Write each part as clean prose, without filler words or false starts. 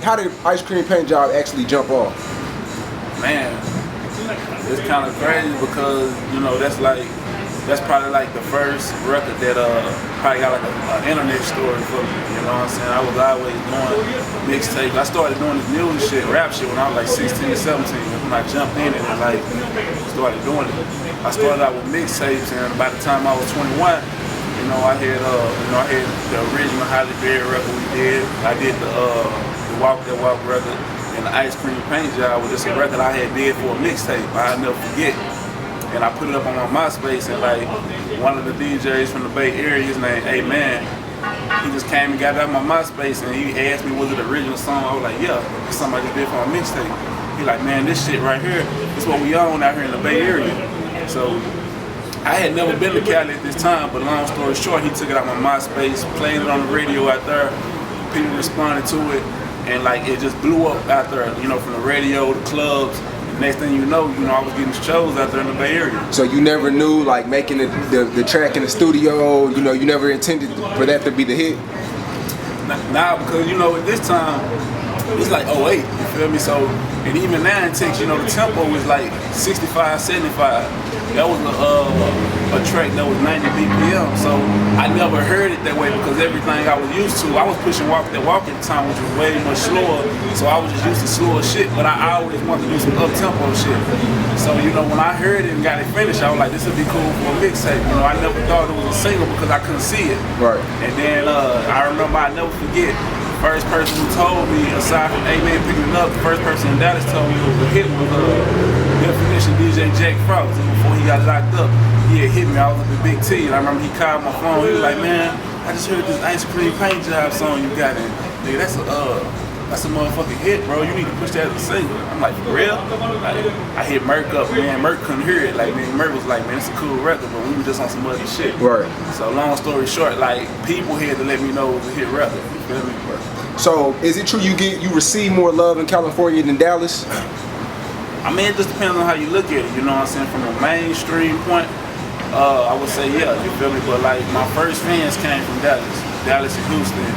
how did Ice Cream Paint Job actually jump off? Man, it's kind of crazy because, you know, that's probably like the first record that probably got like an internet story for me. You know what I'm saying? I was always doing mixtapes. I started doing this music shit, rap shit when I was like 16 or 17. When I jumped in it and like started doing it. I started out with mixtapes, and by the time I was 21, you know, I had the original Halle Berry record we did. I did the Walk That Walk record, and the Ice Cream Paint Job was just a record I had did for a mixtape. I'll never forget. And I put it up on my MySpace, and like one of the DJs from the Bay Area, his name A-Man, he just came and got it out of my MySpace, and he asked me, was it the original song? I was like, yeah, it's something I just did for my mixtape. He like, man, this shit right here, this is what we own out here in the Bay Area. So I had never been to Cali at this time, but long story short, he took it out of my MySpace, played it on the radio out there, people responded to it, and like it just blew up out there, you know, from the radio, the clubs. Next thing you know, I was getting shows out there in the Bay Area. So you never knew, like, making the track in the studio, you know, you never intended for that to be the hit? Nah, because, you know, at this time, it's like 08, you feel me? So, and even now in Texas, you know, the tempo was like 65, 75. That was a track that was 90 BPM, so I never heard it that way because everything I was used to, I was pushing Walk That Walk at the time, which was way much slower, so I was just used to slower shit, but I always wanted to do some up-tempo shit. So, you know, when I heard it and got it finished, I was like, this would be cool for a mixtape. You know, I never thought it was a single because I couldn't see it. Right. And then I remember, I never forget, first person who told me, aside from A-Man picking it up, the first person in Dallas told me it was a hit was Definition DJ Jack Frost. Before he got locked up, he had hit me. I was up at Big T, and I remember he called my phone. He was like, man, I just heard this Ice Cream Paint Job song you got in. Nigga, that's a motherfucking hit, bro. You need to push that as a single. I'm like, for real? Like, I hit Merc up, man. Merc couldn't hear it. Like, man, Merc was like, man, it's a cool record, but we were just on some other shit. Right. So long story short, like, people had to let me know it was a hit record. You feel me? So, is it true you receive more love in California than Dallas? I mean, it just depends on how you look at it, you know what I'm saying? From a mainstream point, I would say, yeah, you feel me? But like, my first fans came from Dallas and Houston.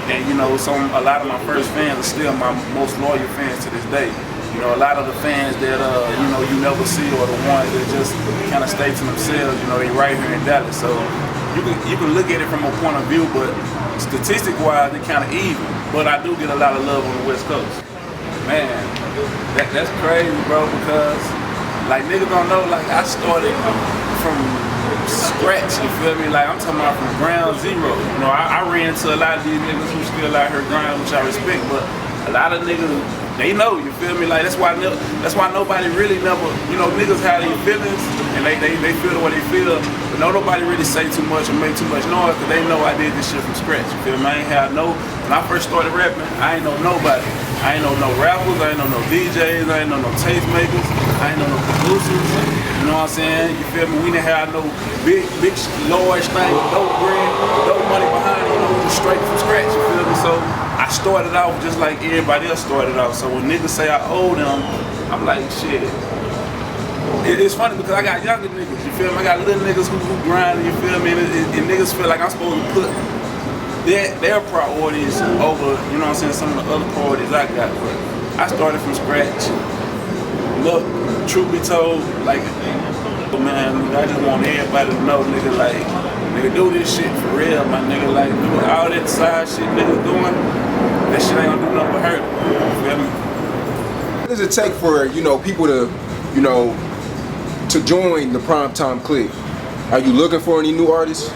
And you know, a lot of my first fans are still my most loyal fans to this day. You know, a lot of the fans that, you know, you never see, or the ones that just kind of stay to themselves, you know, they right here in Dallas. So you can look at it from a point of view, but statistic-wise, they're kind of even. But I do get a lot of love on the West Coast. Man, that's crazy, bro, because like niggas don't know, like I started from scratch, you feel me? Like I'm talking about from ground zero. You know, I ran into a lot of these niggas who still out here grinding, which I respect, but a lot of niggas, they know, you feel me? Like that's why nobody really never, you know, niggas have their feelings and they feel the way they feel, but nobody really say too much or make too much noise because they know I did this shit from scratch, you feel me? I ain't have when I first started rapping, I ain't know nobody. I ain't know no rappers, I ain't know no DJs, I ain't know no tastemakers, I ain't know no producers, you know what I'm saying? You feel me? We didn't have no big, large thing, dope brand, dope money behind it, you know, just straight from scratch, you feel me? So I started out just like everybody else started out. So when niggas say I owe them, I'm like, shit. It's funny because I got younger niggas, you feel me? I got little niggas who grind, you feel me? And niggas feel like I'm supposed to put their priorities over, you know what I'm saying, some of the other priorities I got. But I started from scratch. Look, truth be told, like, man, I just want everybody to know, nigga, like, nigga, do this shit for real, my nigga, like, do all that side shit niggas doing, that shit ain't gonna do nothing but hurt, you feel me? What does it take for, you know, people to, you know, to join the Primetime Clique? Are you looking for any new artists?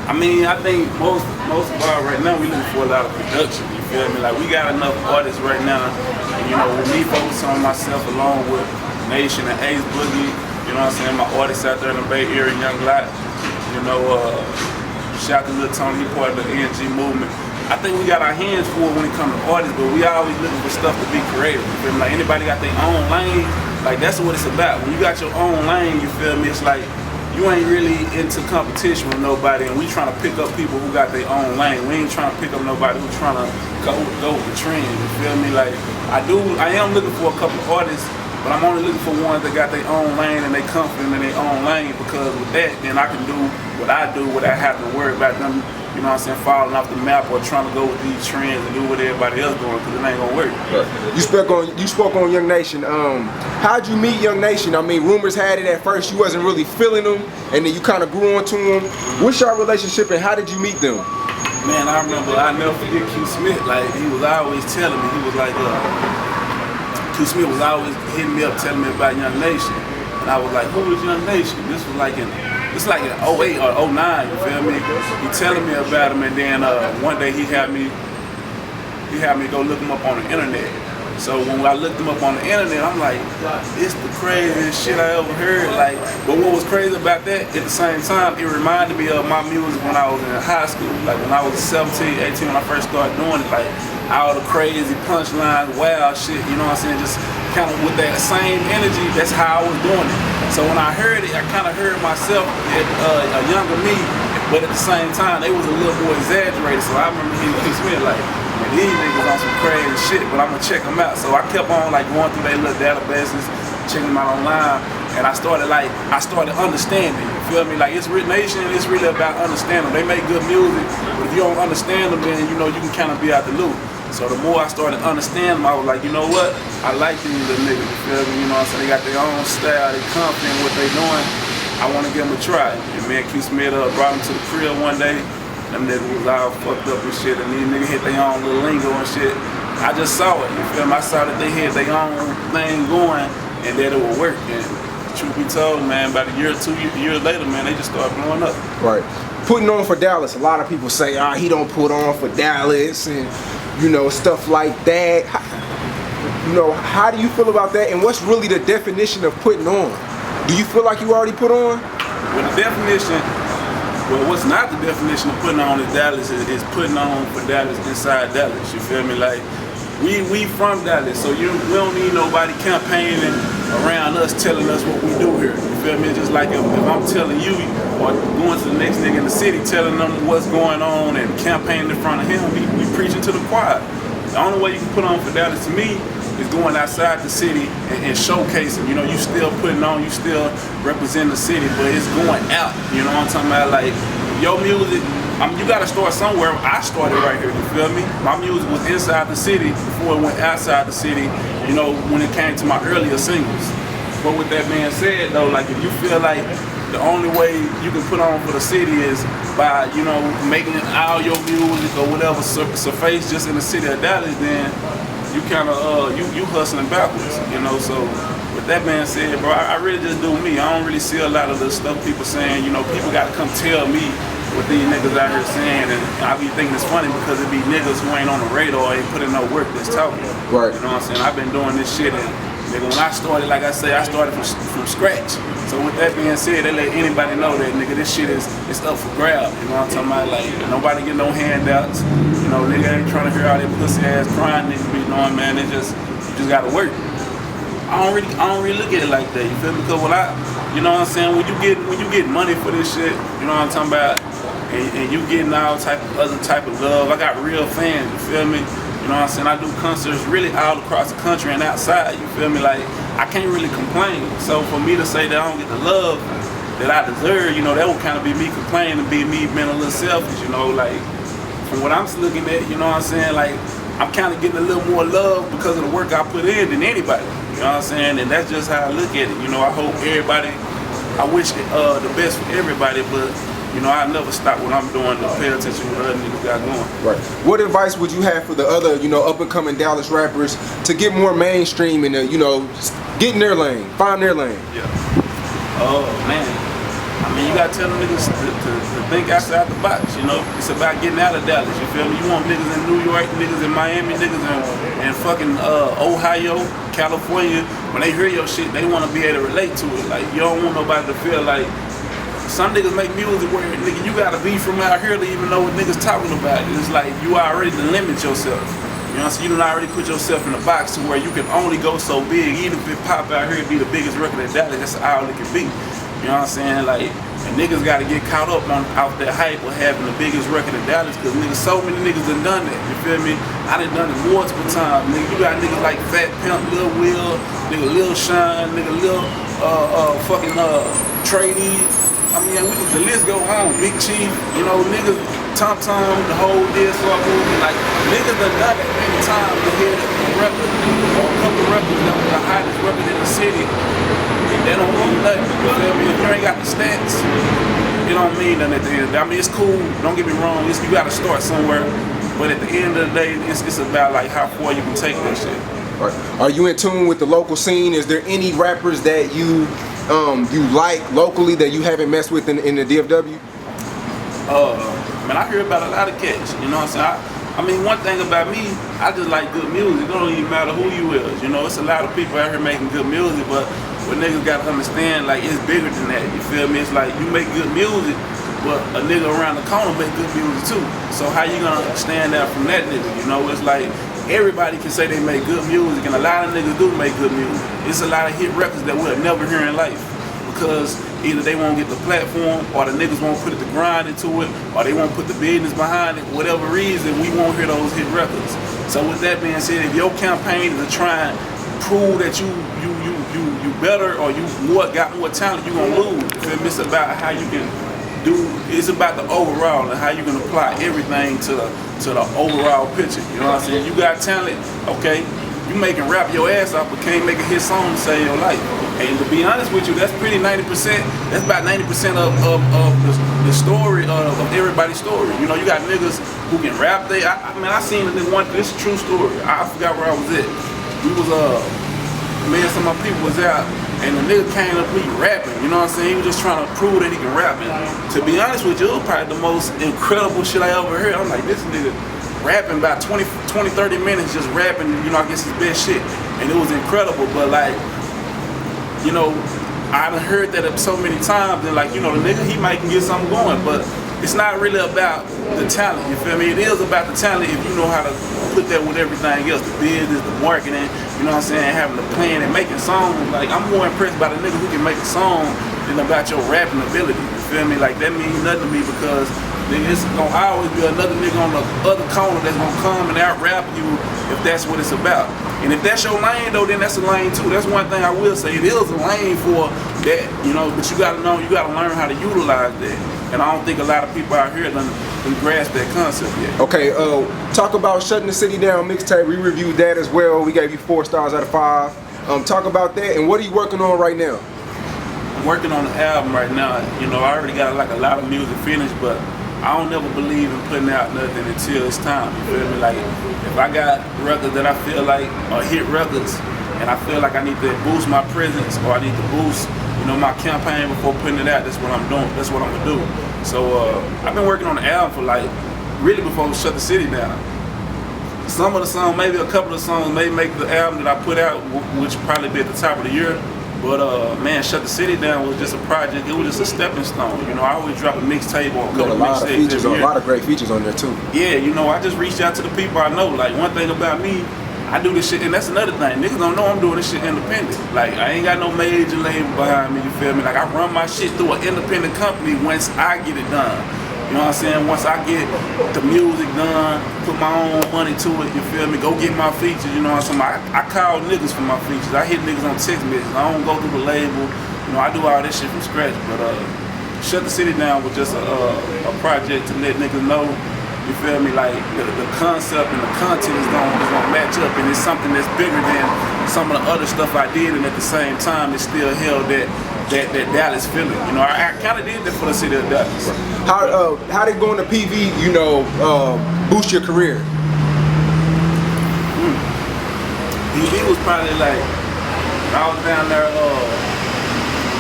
I mean, I think most of all right now we looking for a lot of production, you feel me? Like we got enough artists right now, and, you know, with me focusing on myself along with Nation and Ace Boogie, you know what I'm saying, my artists out there in the Bay Area, Young Lot, you know, shout out to Lil Tony, he part of the ENG movement. I think we got our hands full when it comes to artists, but we always looking for stuff to be creative, you feel me? Like anybody got their own lane, like that's what it's about. When you got your own lane, you feel me, it's like, you ain't really into competition with nobody, and we trying to pick up people who got their own lane. We ain't trying to pick up nobody who's trying to go with the trend, you feel me? Like, I am looking for a couple of artists, but I'm only looking for ones that got their own lane and they confident in their own lane, because with that, then I can do what I do without having to worry about them you know what I'm saying, falling off the map or trying to go with these trends and do what everybody else doing, because it ain't gonna work. Right. You spoke on Young Nation. How'd you meet Young Nation? I mean, rumors had it at first you wasn't really feeling them, and then you kind of grew onto them. What's your relationship, and how did you meet them? Man, I remember, I never forget Q Smith. Like, he was always telling me, he was like, Q Smith was always hitting me up, telling me about Young Nation. And I was like, who is Young Nation? This was like in 08 or 09, you feel me? He telling me about him, and then one day he had me go look him up on the internet. So when I looked him up on the internet, I'm like, it's the craziest shit I ever heard. Like, but what was crazy about that, at the same time, it reminded me of my music when I was in high school. Like when I was 17, 18, when I first started doing it, like all the crazy punchlines, wild shit, you know what I'm saying? Just kind of with that same energy, that's how I was doing it. So when I heard it, I kind of heard myself at a younger me, but at the same time, they was a little more exaggerated. So I remember he was me like, these niggas on some crazy shit, but I'm gonna check them out. So I kept on like going through their little databases, checking them out online, and I started understanding. You feel me? Like, it's Nation, it's really about understanding. They make good music, but if you don't understand them, then you know you can kind of be out the loop. So the more I started understanding them, I was like, you know what? I like these little niggas. You feel me? You know what I'm saying? They got their own style, they confident in what they doing. I want to give them a try. And man, Q Smith brought them to the crib one day. Them niggas was all fucked up and shit, and these niggas hit their own little lingo and shit. I just saw it, you feel me? I saw that they had their own thing going, and that it would work. And truth be told, man, about a year or 2 years later, man, they just started blowing up. Right. Putting on for Dallas. A lot of people say, he don't put on for Dallas, and you know, stuff like that. You know, how do you feel about that? And what's really the definition of putting on? Do you feel like you already put on? Well, the definition. Well, what's not the definition of putting on in Dallas is putting on for Dallas inside Dallas. You feel me? Like, we from Dallas, so we don't need nobody campaigning around us telling us what we do here. You feel me? It's just like if I'm telling you or going to the next nigga in the city telling them what's going on and campaigning in front of him, we preaching to the choir. The only way you can put on for Dallas to me is going outside the city and showcasing. You know, you still putting on, you still representing the city, but it's going out. You know what I'm talking about? Like, your music, you gotta start somewhere. I started right here, you feel me? My music was inside the city before it went outside the city, you know, when it came to my earlier singles. But with that being said though, like, if you feel like the only way you can put on for the city is by, you know, making all your music or whatever surface just in the city of Dallas, then you kind of, you hustling backwards, you know. So with that being said, bro, I really just do me. I don't really see a lot of the stuff people saying, you know, people got to come tell me what these niggas out here saying, and I be thinking it's funny because it be niggas who ain't on the radar, ain't putting no work that's talking. Right. You know what I'm saying? I've been doing this shit, and nigga, when I started, like I say, I started from scratch. So with that being said, they let anybody know that, nigga, this shit is up for grab. You know what I'm talking about? Like, nobody get no handouts. You know, nigga ain't trying to hear all that pussy ass crying niggas be knowing, man. You just gotta work. I don't really look at it like that. You feel me? Because you know what I'm saying? When you get money for this shit, you know what I'm talking about, and you getting all other type of love. I got real fans. You feel me? You know what I'm saying? I do concerts really all across the country and outside, you feel me? Like, I can't really complain. So for me to say that I don't get the love that I deserve, you know, that would kind of be me complaining, be me being a little selfish, you know, like, from what I'm looking at, you know what I'm saying? Like, I'm kind of getting a little more love because of the work I put in than anybody, you know what I'm saying? And that's just how I look at it, you know. I hope everybody, I wish the best for everybody, but you know, I never stop what I'm doing to pay attention to what other niggas got going. Right. What advice would you have for the other, you know, up and coming Dallas rappers to get more mainstream and, you know, get in their lane, find their lane? Yeah. Oh, man. I mean, you gotta tell them niggas to think outside the box, you know? It's about getting out of Dallas, you feel me? You want niggas in New York, niggas in Miami, niggas in fucking Ohio, California. When they hear your shit, they wanna be able to relate to it. Like, you don't want nobody to feel like, some niggas make music where, nigga, you gotta be from out here to even know what niggas talking about. It's like, you already limit yourself. You know what I'm saying? You done already put yourself in a box to where you can only go so big. Even if it pop out here and be the biggest record in Dallas, that's all it can be. You know what I'm saying? Like, and niggas gotta get caught up off that hype of having the biggest record in Dallas, cause niggas, so many niggas done that, you feel me? I done it multiple times, nigga. You got niggas like Fat Pimp, Lil Will, nigga Lil Shine, nigga Lil fucking Tradie. I mean, the list go on. Big Chief, you know, niggas Tom Tom, the whole DSR movie, like niggas done done it many times to hear a record or a couple records that was the hottest record in the city. They don't mean nothing. You feel me? If you ain't got the stats, it don't mean nothing at the end. I mean, it's cool. Don't get me wrong. You got to start somewhere. But at the end of the day, it's about like how far you can take that shit. Are you in tune with the local scene? Is there any rappers that you like locally that you haven't messed with in the DFW? Man, I hear about a lot of cats. You know what I'm saying? I mean, one thing about me, I just like good music. It don't even matter who you is. You know, it's a lot of people out here making good music, but what niggas gotta understand, like, it's bigger than that. You feel me? It's like you make good music, but a nigga around the corner make good music too. So how you gonna stand out from that nigga? You know, it's like everybody can say they make good music, and a lot of niggas do make good music. It's a lot of hit records that we'll never hear in life because either they won't get the platform, or the niggas won't put the grind into it, or they won't put the business behind it. Whatever reason, we won't hear those hit records. So with that being said, if your campaign is to try and prove that you better or you got more talent, you gonna lose. It's about how you can do. It's about the overall and how you can apply everything to the overall picture. You know what I'm saying? You got talent, okay? You making rap your ass off, but can't make a hit song to save your life. And to be honest with you, that's pretty 90%. That's about 90% of the story of everybody's story. You know, you got niggas who can rap. I mean, I seen a nigga one. This is a true story. I forgot where I was at. We was me and some of my people was out, and the nigga came up to me rapping. You know what I'm saying? He was just trying to prove that he can rap. And to be honest with you, it was probably the most incredible shit I ever heard. I'm like, this nigga rapping about 20, 30 minutes just rapping, you know, I guess his best shit. And it was incredible, but like, you know, I done heard that so many times, and like, you know, the nigga, he might can get something going, but it's not really about the talent, you feel me? It is about the talent if you know how to put that with everything else, the business, the marketing, you know what I'm saying, having the plan and making songs. Like, I'm more impressed by the nigga who can make a song than about your rapping ability, you feel me? Like, that means nothing to me because nigga, it's gonna always be another nigga on the other corner that's gonna come and out-rap you if that's what it's about. And if that's your lane though, then that's a lane too. That's one thing I will say. It is a lane for that, you know, but you gotta know, you gotta learn how to utilize that. And I don't think a lot of people out here done grasp that concept yet. Okay, talk about Shutting the City Down mixtape. We reviewed that as well. We gave you 4 stars out of 5. Talk about that, and what are you working on right now? I'm working on an album right now. You know, I already got like a lot of music finished, but I don't never believe in putting out nothing until it's time. You feel me? Like, if I got records that I feel like are hit records, and I feel like I need to boost my presence, or I need to boost, you know, my campaign before putting it out, that's what I'm doing. That's what I'm gonna do. So I've been working on the album for like really before we Shut the City Down. Some of the songs, maybe a couple of songs, may make the album that I put out, which will probably be at the top of the year. But man, Shut the City Down was just a project. It was just a stepping stone. You know, I always drop a mixtape or a couple of mixtapes every year. A lot of great features on there too. Yeah, you know, I just reached out to the people I know. Like, one thing about me, I do this shit, and that's another thing. Niggas don't know I'm doing this shit independent. Like, I ain't got no major label behind me, you feel me? Like, I run my shit through an independent company once I get it done. You know what I'm saying? Once I get the music done, put my own money to it, you feel me? Go get my features, you know what I'm saying? I call niggas for my features. I hit niggas on text messages. I don't go through the label. You know, I do all this shit from scratch. But Shut the City Down was just a project to let niggas know, you feel me? Like, the concept and the content is gonna match up, and it's something that's bigger than some of the other stuff I did, and at the same time, it still held that Dallas feeling. You know, I kind of did that for the city of Dallas. How did going to PV, you know, boost your career? PV was probably like, when I was down there,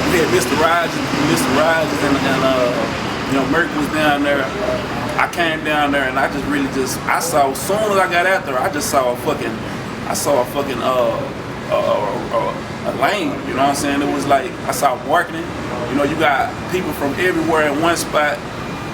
we had Mr. Rogers, and you know, Merck was down there. I came down there and I just really I saw, as soon as I got out there, I saw a fucking a lane, you know what I'm saying? It was like, I saw marketing. You know, you got people from everywhere in one spot.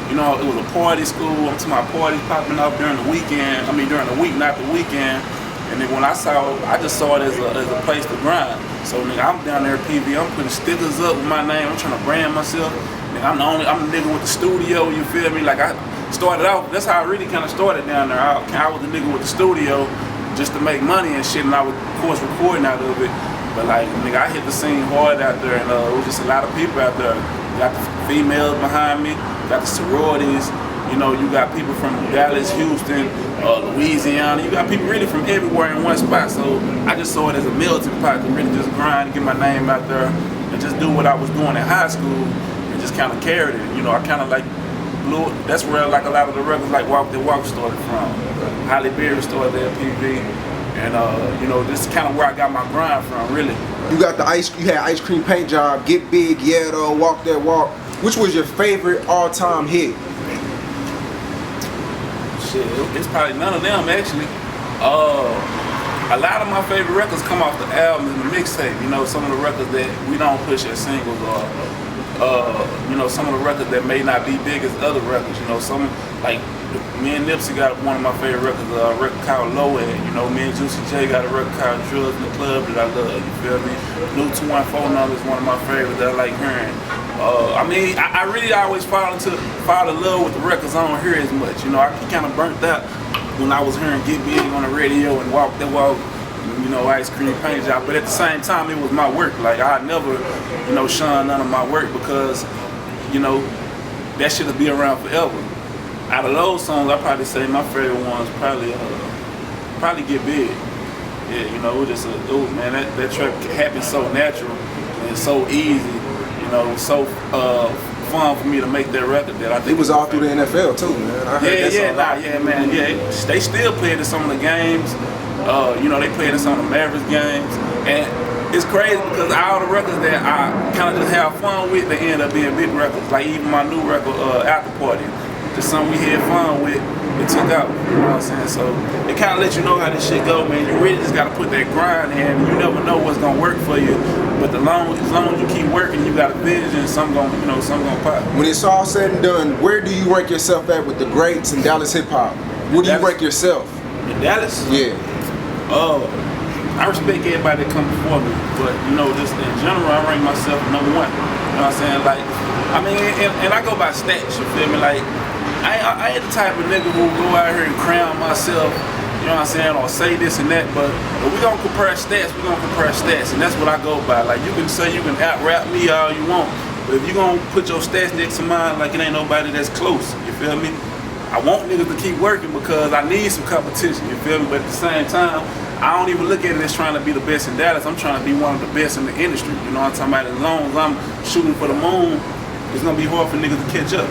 You know, it was a party school. I'm talking about parties popping up during the weekend. I mean, during the week, not the weekend. And then when I just saw it as a place to grind. So nigga, I'm down there at PV, I'm putting stickers up with my name, I'm trying to brand myself. Nigga, I'm the nigga with the studio, you feel me? Like, I started out, that's how I really kind of started down there. I was the nigga with the studio just to make money and shit, and I was, of course, recording out of it. But like, nigga, I hit the scene hard out there, and it was just a lot of people out there. You got the females behind me, you got the sororities, you You know, you got people from Dallas, Houston, Louisiana. You got people really from everywhere in one spot. So I just saw it as a melting pot to really just grind and get my name out there and just do what I was doing in high school and just kind of carried it. You know, I kind of like blew it. That's where like a lot of the records like Walk the Walk started from. Holly Berry started there, PV. And you know, this is kind of where I got my grind from, really. You got you had Ice Cream Paint Job, Get Big, Yeah Though, Walk That Walk. Which was your favorite all-time hit? Shit, it's probably none of them actually. A lot of my favorite records come off the album and the mixtape. You know, some of the records that we don't push as singles, or you know, some of the records that may not be big as other records. You know, some like me and Nipsey got one of my favorite records, a record called Low End. You know, me and Juicy J got a record called Drugs in the Club that I love. You feel me? New 214 number is one of my favorites that I like hearing. I mean, I really always fall in love with the records I don't hear as much. You know, I kind of burnt out when I was hearing Get Big on the radio and Walk That Walk, you know, Ice Cream Paint Job. But at the same time, it was my work. Like, I never, you know, shun none of my work because, you know, that shit'll be around forever. Out of those songs, I probably say my favorite one's probably Get Big. Yeah, you know, it was just man, that track happened so natural and so easy. You know, so fun for me to make that record that I think it was all through the NFL too, man. I heard man. They still play it in some of the games. You know, they play it in some of the Mavericks games, and it's crazy because all the records that I kind of just have fun with, they end up being big records. Like even my new record, After Party, just something we had fun with. It took out, you know what I'm saying? So it kind of lets you know how this shit go, man. You really just got to put that grind in. You never know what's gonna work for you, but as long as you keep working, you got a vision. Something gonna pop. When it's all said and done, where do you rank yourself at with the greats in Dallas hip hop? Where do you rank yourself? In Dallas? Yeah. I respect everybody that come before me, but you know, just in general, I rank myself #1. You know what I'm saying? Like, I mean, and I go by stats. You feel me? Like, I ain't the type of nigga who go out here and crown myself, you know what I'm saying, or say this and that, but if we gonna compare stats, and that's what I go by. Like, you can say you can out-rap me all you want, but if you gonna put your stats next to mine, like it ain't nobody that's close, you feel me? I want niggas to keep working because I need some competition, you feel me? But at the same time, I don't even look at it as trying to be the best in Dallas. I'm trying to be one of the best in the industry, you know what I'm talking about? As long as I'm shooting for the moon, it's gonna be hard for niggas to catch up.